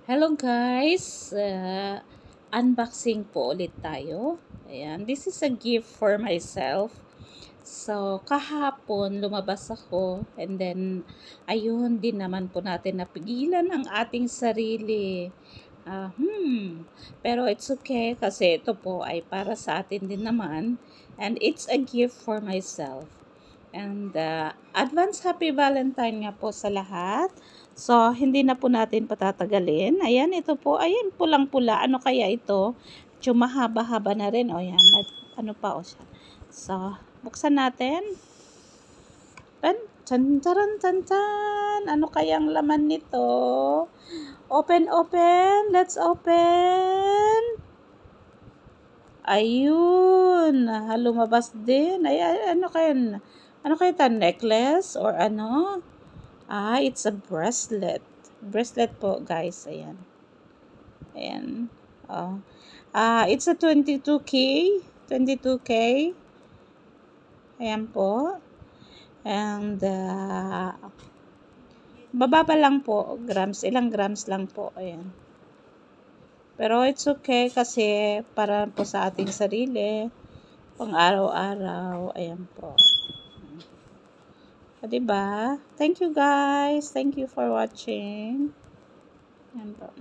Hello guys! Unboxing po ulit tayo. Ayan, this is a gift for myself. So, kahapon lumabas ako and then, ayun din naman po natin napigilan ang ating sarili. Pero it's okay kasi ito po ay para sa atin din naman and it's a gift for myself. And advance happy Valentine nga po sa lahat. So, hindi na po natin patatagalin. Ayan, ito po. Ayan, pulang-pula. Ano kaya ito? Medyo mahaba-haba na rin. O, yan. Ano pa o siya. So, buksan natin. Chan, charan, chan, chan. Ano kayang laman nito? Open, open. Let's open. Ayun. Lumabas din. Ay, ano kaya? Ano kaya ito? Necklace? Or ano? It's a bracelet. Bracelet po, guys. Ayan. Ayan. Oh. It's a 22K. 22K. Ayan po. And, bababa lang po. Grams. Ilang grams lang po. Ayan. Pero it's okay kasi para po sa ating sarili. Pang araw-araw. Ayan po. Diba? Thank you guys. Thank you for watching. Ayan po.